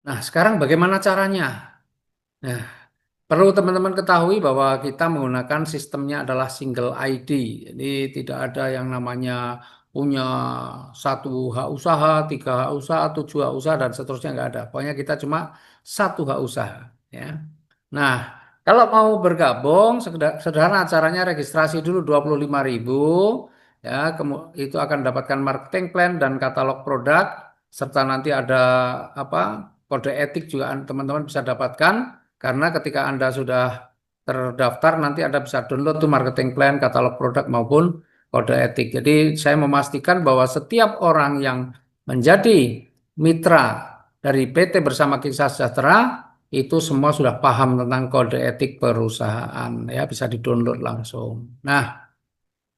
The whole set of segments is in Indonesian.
Nah, sekarang bagaimana caranya? Nah, perlu teman-teman ketahui bahwa kita menggunakan sistemnya adalah single ID. Jadi tidak ada yang namanya punya satu hak usaha, tiga hak usaha, tujuh hak usaha, dan seterusnya nggak ada. Pokoknya kita cuma satu hak usaha. Ya. Nah, kalau mau bergabung, sederhana caranya registrasi dulu 25.000, ya, itu akan mendapatkan marketing plan dan katalog produk, serta nanti ada apa kode etik juga teman-teman bisa dapatkan, karena ketika Anda sudah terdaftar nanti Anda bisa download tuh marketing plan, katalog produk maupun kode etik. Jadi saya memastikan bahwa setiap orang yang menjadi mitra dari PT Bersama Kisah Sejahtera itu semua sudah paham tentang kode etik perusahaan, ya bisa didownload langsung. Nah,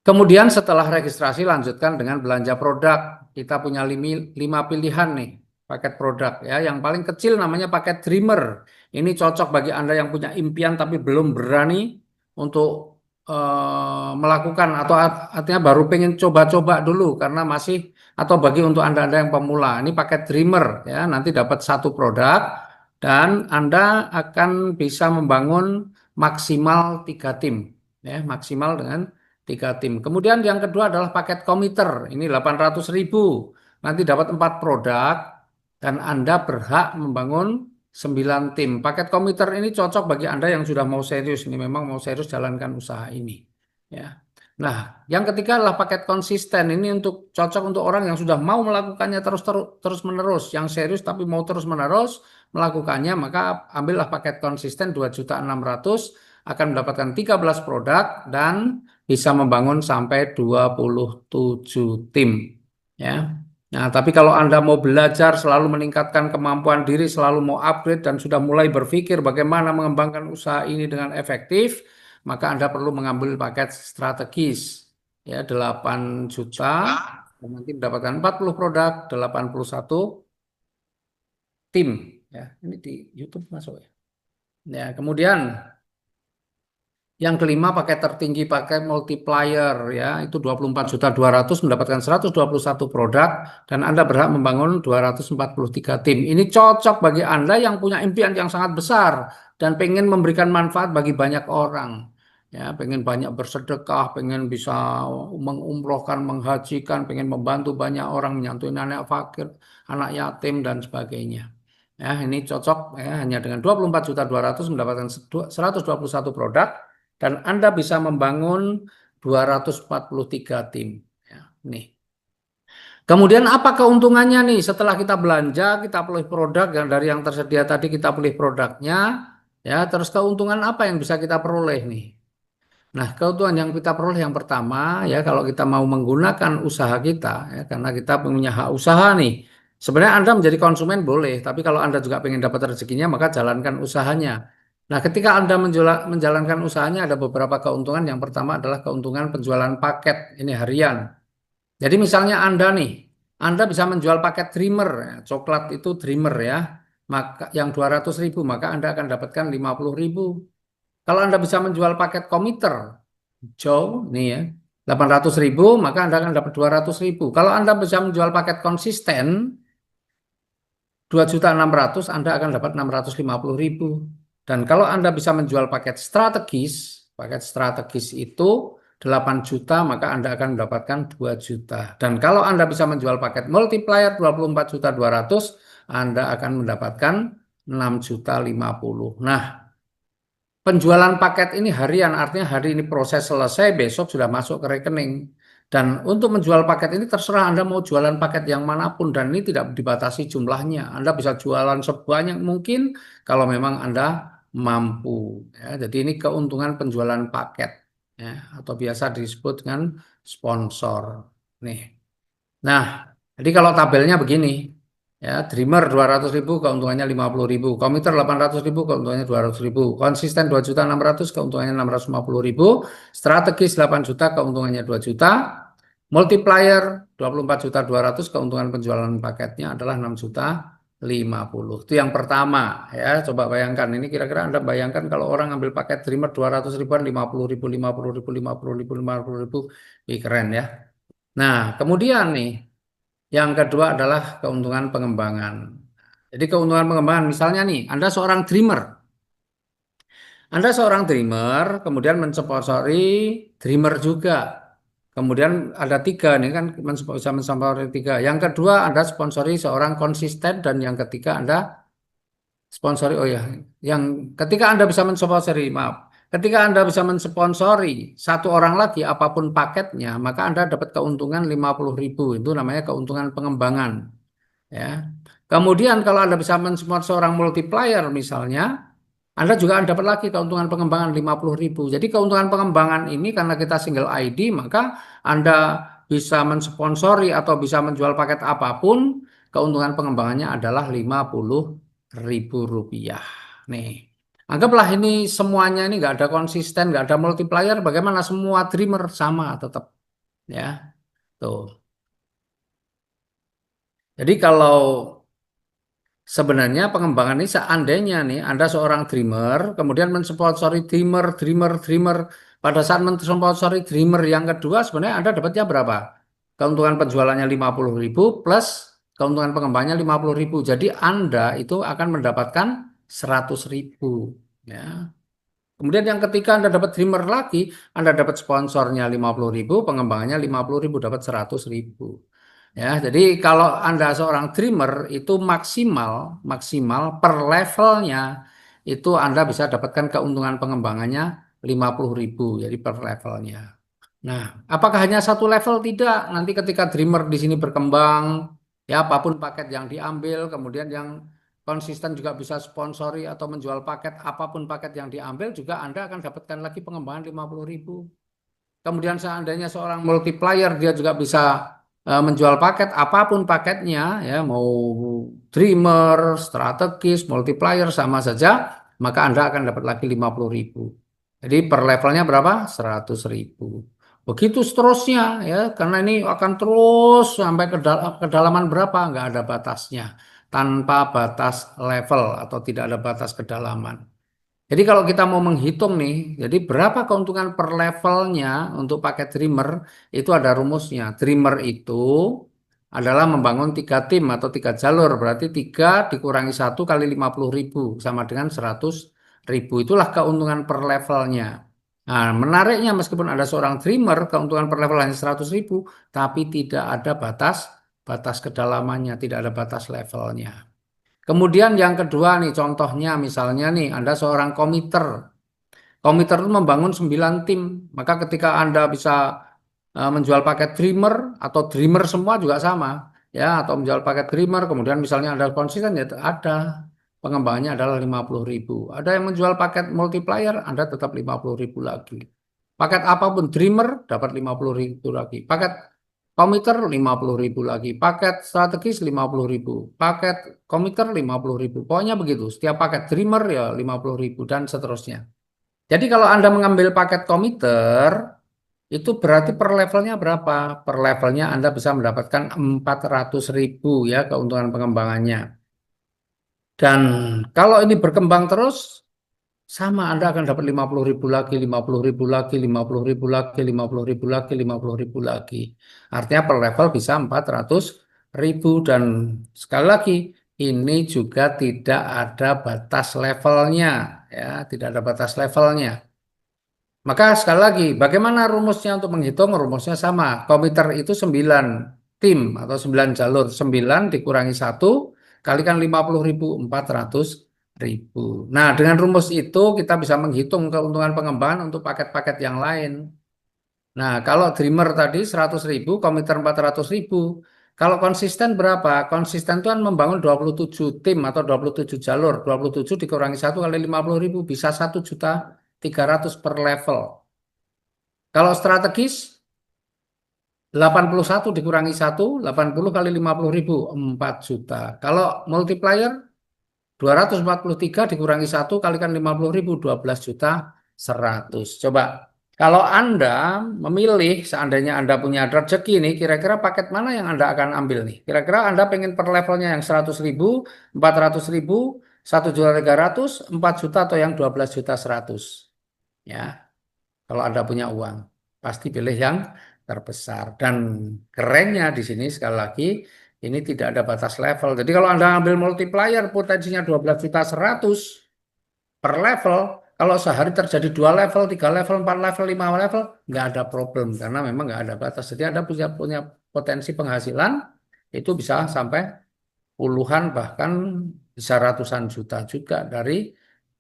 kemudian setelah registrasi lanjutkan dengan belanja produk. Kita punya lima pilihan nih paket produk, ya. Yang paling kecil namanya paket Dreamer. Ini cocok bagi Anda yang punya impian tapi belum berani untuk melakukan, atau artinya baru pengen coba-coba dulu karena masih, atau bagi untuk Anda-Anda yang pemula. Ini paket Dreamer, ya. Nanti dapat satu produk dan Anda akan bisa membangun maksimal 3 tim, ya, maksimal dengan 3 tim. Kemudian yang kedua adalah paket komiter. Ini 800.000. Nanti dapat 4 produk dan Anda berhak membangun 9 tim. Paket komiter ini cocok bagi Anda yang sudah mau serius. Ini memang mau serius jalankan usaha ini. Ya. Nah, yang ketiga adalah paket konsisten. Ini untuk cocok untuk orang yang sudah mau melakukannya terus menerus, yang serius tapi mau terus menerus melakukannya, maka ambillah paket konsisten 2.600.000, akan mendapatkan 13 produk dan bisa membangun sampai 27 tim, ya. Nah, tapi kalau Anda mau belajar, selalu meningkatkan kemampuan diri, selalu mau upgrade dan sudah mulai berpikir bagaimana mengembangkan usaha ini dengan efektif, maka Anda perlu mengambil paket strategis, ya, 8 juta dan nanti mendapatkan 40 produk, 81 tim, ya. Ini di YouTube masuk, ya. Ya, kemudian yang kelima paket tertinggi, paket multiplier, ya, itu 24.200.000 mendapatkan 121 produk dan Anda berhak membangun 243 tim. Ini cocok bagi Anda yang punya impian yang sangat besar dan pengen memberikan manfaat bagi banyak orang. Ya, pengen banyak bersedekah, pengen bisa mengumrohkan, menghajikan, pengen membantu banyak orang, menyantuni anak fakir, anak yatim dan sebagainya. Ya, ini cocok, ya, hanya dengan 24.200.000 mendapatkan 121 produk dan Anda bisa membangun 243 tim. Ya, nih. Kemudian apa keuntungannya nih setelah kita belanja, kita pilih produk yang dari yang tersedia tadi, kita pilih produknya, ya, terus keuntungan apa yang bisa kita peroleh nih? Nah, keuntungan yang kita peroleh yang pertama, ya, kalau kita mau menggunakan usaha kita, ya, karena kita punya hak usaha nih. Sebenarnya Anda menjadi konsumen boleh, tapi kalau Anda juga ingin dapat rezekinya, maka jalankan usahanya. Nah, ketika Anda menjalankan usahanya, ada beberapa keuntungan. Yang pertama adalah keuntungan penjualan paket, ini harian. Jadi misalnya Anda nih, Anda bisa menjual paket Dreamer, ya, coklat itu Dreamer, ya, maka yang 200.000, maka Anda akan dapatkan 50.000. Kalau Anda bisa menjual paket komiter, jauh nih, ya, 800.000, maka Anda akan dapat 200.000. Kalau Anda bisa menjual paket konsisten 2.600.000, Anda akan dapat 650.000. Dan kalau Anda bisa menjual paket strategis itu 8 juta, maka Anda akan mendapatkan 2 juta. Dan kalau Anda bisa menjual paket multiplier 24.200.000, Anda akan mendapatkan 6.050.000. Nah, penjualan paket ini harian, artinya hari ini proses selesai, besok sudah masuk ke rekening. Dan untuk menjual paket ini terserah Anda mau jualan paket yang manapun dan ini tidak dibatasi jumlahnya. Anda bisa jualan sebanyak mungkin kalau memang Anda mampu. Ya, jadi ini keuntungan penjualan paket, ya, atau biasa disebut dengan sponsor. Nih. Nah, jadi kalau tabelnya begini, ya, Dreamer 200.000 keuntungannya 50.000, Komputer 800.000 keuntungannya 200.000, Konsisten 2.600.000 keuntungannya 650.000, Strategis 8 juta keuntungannya 2 juta, Multiplier 24.200.000 keuntungan penjualan paketnya adalah 6.050.000. Itu yang pertama, ya. Coba bayangkan ini, kira-kira Anda bayangkan kalau orang ambil paket Dreamer 200 ribuan, 50.000, 50.000, 50.000, 50.000, ih, keren, ya. Nah, kemudian nih, yang kedua adalah keuntungan pengembangan. Jadi keuntungan pengembangan, misalnya nih, Anda seorang dreamer, kemudian mensponsori dreamer juga. Kemudian ada tiga nih kan bisa mensponsori tiga. Yang kedua Anda sponsori seorang konsisten dan yang ketiga Anda sponsori. Oh ya, yang ketika Anda bisa mensponsori, maaf, ketika Anda bisa mensponsori satu orang lagi apapun paketnya, maka Anda dapat keuntungan 50.000. Itu namanya keuntungan pengembangan. Ya. Kemudian kalau Anda bisa mensponsori seorang multiplier misalnya, anda juga akan dapat lagi keuntungan pengembangan 50.000. Jadi keuntungan pengembangan ini karena kita single ID, maka Anda bisa mensponsori atau bisa menjual paket apapun, keuntungan pengembangannya adalah 50.000 rupiah. Nih, anggaplah ini semuanya ini nggak ada konsisten, nggak ada multiplier, bagaimana semua dreamer sama tetap, ya. Tuh. Jadi kalau sebenarnya pengembangan ini seandainya nih Anda seorang dreamer, kemudian mensponsori dreamer. Pada saat mensponsori dreamer yang kedua, sebenarnya Anda dapatnya berapa? Keuntungan penjualannya 50.000 plus keuntungan pengembangannya 50.000. Jadi Anda itu akan mendapatkan 100.000. Ya. Kemudian yang ketiga Anda dapat dreamer lagi, Anda dapat sponsornya 50.000, pengembangannya 50.000, dapat 100.000. Ya, jadi kalau Anda seorang dreamer itu maksimal maksimal per levelnya itu Anda bisa dapatkan keuntungan pengembangannya 50.000 jadi per levelnya. Nah, apakah hanya satu level? Tidak. Nanti ketika dreamer di sini berkembang, ya apapun paket yang diambil, kemudian yang konsisten juga bisa sponsori atau menjual paket, apapun paket yang diambil juga Anda akan dapatkan lagi pengembangan 50.000. Kemudian seandainya seorang multiplier dia juga bisa menjual paket apapun paketnya ya mau dreamer, strategis, multiplier sama saja maka Anda akan dapat lagi 50.000. Jadi per levelnya berapa? 100.000. Begitu seterusnya ya karena ini akan terus sampai kedalaman berapa nggak ada batasnya tanpa batas level atau tidak ada batas kedalaman. Jadi kalau kita mau menghitung nih, jadi berapa keuntungan per levelnya untuk paket Dreamer, itu ada rumusnya. Dreamer itu adalah membangun tiga tim atau tiga jalur, berarti tiga dikurangi satu kali 50.000, sama dengan 100.000. Itulah keuntungan per levelnya. Nah, menariknya meskipun ada seorang Dreamer, keuntungan per level hanya 100.000, tapi tidak ada batas kedalamannya, tidak ada batas levelnya. Kemudian yang kedua nih contohnya misalnya nih Anda seorang komiter. Komiter itu membangun 9 tim. Maka ketika Anda bisa menjual paket Dreamer atau Dreamer semua juga sama. Ya, atau menjual paket Dreamer kemudian misalnya Anda konsisten ya ada. Pengembangannya adalah 50.000. Ada yang menjual paket multiplier Anda tetap 50.000 lagi. Paket apapun Dreamer dapat 50.000 lagi. Paket komiter 50.000 lagi. Paket strategis 50.000. Paket komiter 50.000. Pokoknya begitu. Setiap paket Dreamer ya 50.000 dan seterusnya. Jadi kalau Anda mengambil paket komiter, itu berarti per levelnya berapa? Per levelnya Anda bisa mendapatkan 400.000 ya keuntungan pengembangannya. Dan kalau ini berkembang terus, sama Anda akan dapat 50.000 lagi, 50.000 lagi, 50.000 lagi, 50.000 lagi, 50.000 lagi. Artinya per level bisa 400.000 dan sekali lagi ini juga tidak ada batas levelnya ya, tidak ada batas levelnya. Maka sekali lagi, bagaimana rumusnya untuk menghitung? Rumusnya sama. Komputer itu 9 tim atau 9 jalur. 9 dikurangi satu kalikan 50.000, 400.000. Nah, dengan rumus itu kita bisa menghitung keuntungan pengembangan untuk paket-paket yang lain. Nah, kalau Dreamer tadi 100.000, komputer 400.000. Kalau konsisten berapa? Konsisten itu kan membangun 27 tim atau 27 jalur. 27 dikurangi satu kali 50.000 bisa 1.300.000 per level. Kalau strategis 81 dikurangi satu, 80 kali 50.000, 4 juta. Kalau multiplier 243 dikurangi satu kalikan 50.000, 12 juta 100. Coba, kalau Anda memilih, seandainya Anda punya rezeki nih, kira-kira paket mana yang Anda akan ambil nih? Kira-kira Anda pengen per levelnya yang 100.000, 400.000, 1.300.000, 4 juta atau yang 12 juta 100? Ya. Kalau Anda punya uang, pasti pilih yang terbesar. Dan kerennya di sini sekali lagi, ini tidak ada batas level. Jadi kalau Anda ambil multiplier potensinya 12.100.000 per level, kalau sehari terjadi 2 level, 3 level, 4 level, 5 level, nggak ada problem karena memang nggak ada batas. Jadi Anda punya potensi penghasilan itu bisa sampai puluhan bahkan bisa ratusan juta juga dari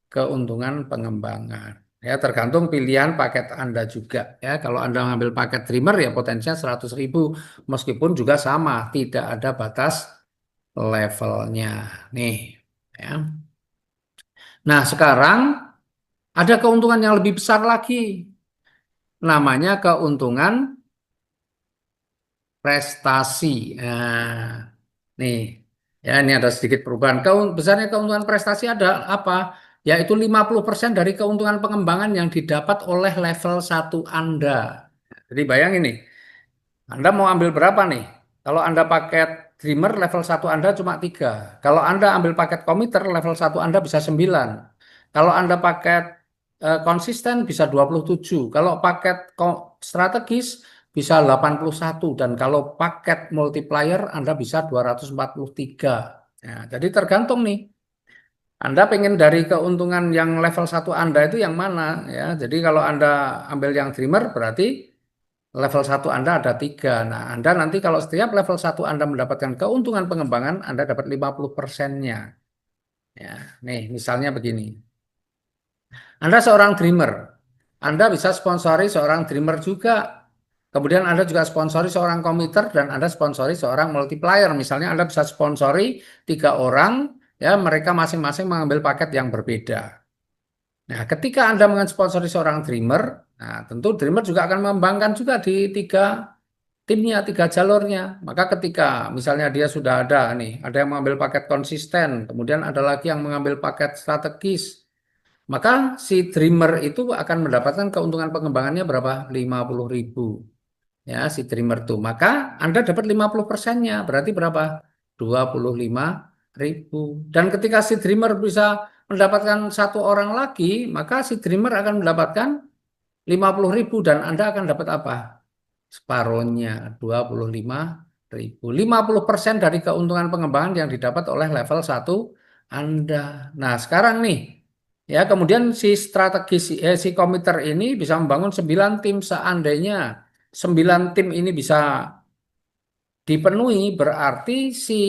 keuntungan pengembangan. Ya, tergantung pilihan paket Anda juga. Ya, kalau Anda ngambil paket Dreamer ya potensinya 100.000 meskipun juga sama, tidak ada batas levelnya. Nih, ya. Nah, sekarang ada keuntungan yang lebih besar lagi. Namanya keuntungan prestasi. Nah, nih, ya ini ada sedikit perubahan. Besarnya keuntungan prestasi ada apa? Yaitu 50% dari keuntungan pengembangan yang didapat oleh level 1 Anda. Jadi bayangin nih, Anda mau ambil berapa nih? Kalau Anda paket Dreamer level 1 Anda cuma 3. Kalau Anda ambil paket komiter level 1 Anda bisa 9. Kalau Anda paket konsisten bisa 27. Kalau paket strategis bisa 81. Dan kalau paket multiplier Anda bisa 243. Nah, jadi tergantung nih. Anda pengen dari keuntungan yang level 1 Anda itu yang mana ya. Jadi kalau Anda ambil yang Dreamer berarti level 1 Anda ada 3. Nah, Anda nanti kalau setiap level 1 Anda mendapatkan keuntungan pengembangan, Anda dapat 50%-nya. Ya, nih misalnya begini. Anda seorang dreamer. Anda bisa sponsori seorang dreamer juga. Kemudian Anda juga sponsori seorang komiter dan Anda sponsori seorang multiplier. Misalnya Anda bisa sponsori 3 orang, ya mereka masing-masing mengambil paket yang berbeda. Nah, ketika Anda mensponsori seorang dreamer, nah tentu dreamer juga akan mengembangkan juga di 3 timnya, 3 jalurnya. Maka ketika misalnya dia sudah ada nih, ada yang mengambil paket konsisten, kemudian ada lagi yang mengambil paket strategis, maka si dreamer itu akan mendapatkan keuntungan pengembangannya berapa? 50.000. Ya, si dreamer tuh. Maka Anda dapat 50%-nya, berarti berapa? 25.000. Dan ketika si dreamer bisa mendapatkan 1 orang lagi, maka si dreamer akan mendapatkan 50.000 dan Anda akan dapat apa? Separohnya 25.000. 50% dari keuntungan pengembangan yang didapat oleh level 1 Anda. Nah, sekarang nih, ya kemudian si komiter ini bisa membangun 9 tim seandainya 9 tim ini bisa dipenuhi, berarti si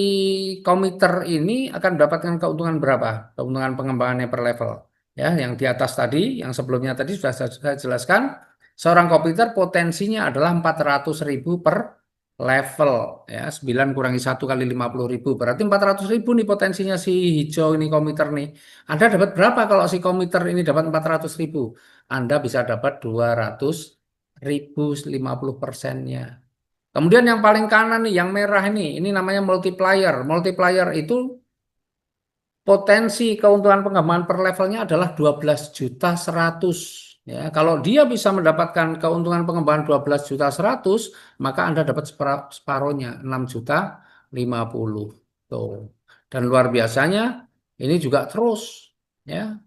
komiter ini akan mendapatkan keuntungan berapa? Keuntungan pengembangannya per level. Ya, yang di atas tadi, yang sebelumnya tadi sudah saya jelaskan, seorang komiter potensinya adalah 400.000 per level. Ya, 9 kurangi 1 kali 50.000, berarti 400.000 nih potensinya si hijau ini komiter nih. Anda dapat berapa kalau si komiter ini dapat 400.000? Anda bisa dapat 200.000, 50%-nya. Kemudian yang paling kanan nih, yang merah ini namanya multiplier. Multiplier itu potensi keuntungan pengembangan per levelnya adalah 12.100.000. Ya, kalau dia bisa mendapatkan keuntungan pengembangan 12.100.000, maka Anda dapat separohnya 6.050. Tuh. Dan luar biasanya ini juga terus ya.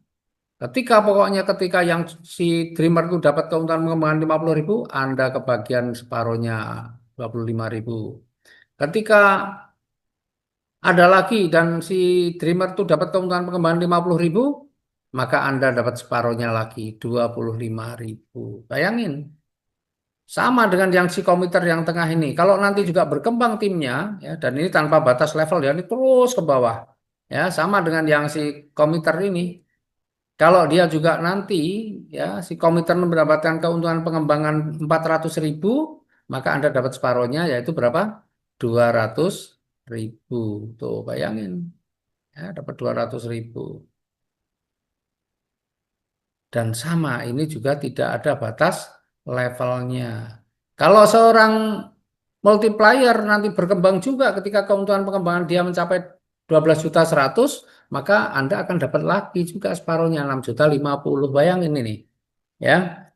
Ketika yang si dreamer itu dapat keuntungan pengembangan 50.000, Anda kebagian separohnya 25.000. Ketika ada lagi dan si dreamer itu dapat keuntungan pengembangan 50.000, maka Anda dapat separohnya lagi 25.000. Bayangin, sama dengan yang si komiter yang tengah ini. Kalau nanti juga berkembang timnya, ya, dan ini tanpa batas level, ya, ini terus ke bawah. Ya, sama dengan yang si komiter ini. Kalau dia juga nanti, ya, si komiter mendapatkan keuntungan pengembangan 400.000, maka Anda dapat separohnya, yaitu berapa? 200.000. Tuh, bayangin. Ya, dapat 200.000. Dan sama, ini juga tidak ada batas levelnya. Kalau seorang multiplier nanti berkembang juga ketika keuntungan pengembangan dia mencapai 12.100.000, maka Anda akan dapat lagi juga separuhnya 6.050. Bayangin ini. Ya,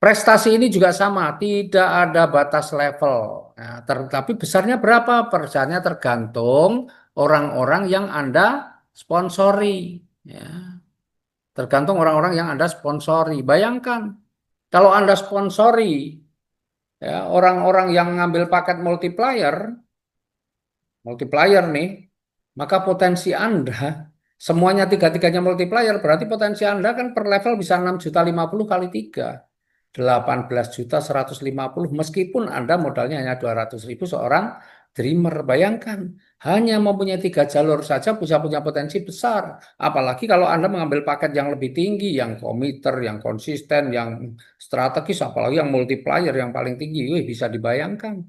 prestasi ini juga sama, tidak ada batas level. Nah, tapi besarnya berapa? Besarnya tergantung orang-orang yang Anda sponsori. Ya, tergantung orang-orang yang Anda sponsori. Bayangkan, kalau Anda sponsori ya, orang-orang yang ngambil paket multiplier, multiplier nih, maka potensi Anda semuanya tiga-tiganya multiplier, berarti potensi Anda kan per level bisa 6.050 kali 3. 18.150 meskipun Anda modalnya hanya 200.000 seorang dreamer. Bayangkan, hanya mempunyai 3 jalur saja bisa punya potensi besar. Apalagi kalau Anda mengambil paket yang lebih tinggi, yang komiter, yang konsisten, yang strategis, apalagi yang multiplier yang paling tinggi. Wih, bisa dibayangkan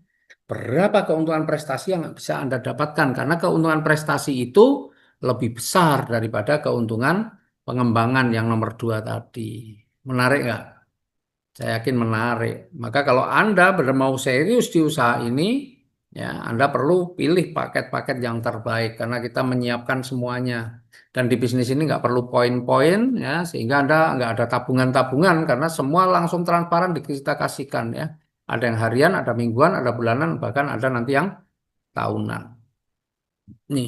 berapa keuntungan prestasi yang bisa Anda dapatkan. Karena keuntungan prestasi itu lebih besar daripada keuntungan pengembangan yang nomor 2 tadi. Menarik nggak? Saya yakin menarik. Maka kalau Anda benar mau serius di usaha ini, ya Anda perlu pilih paket-paket yang terbaik karena kita menyiapkan semuanya. Dan di bisnis ini nggak perlu poin-poin, ya sehingga Anda nggak ada tabungan-tabungan karena semua langsung transparan kita kasihkan ya. Ada yang harian, ada mingguan, ada bulanan, bahkan ada nanti yang tahunan. Nih.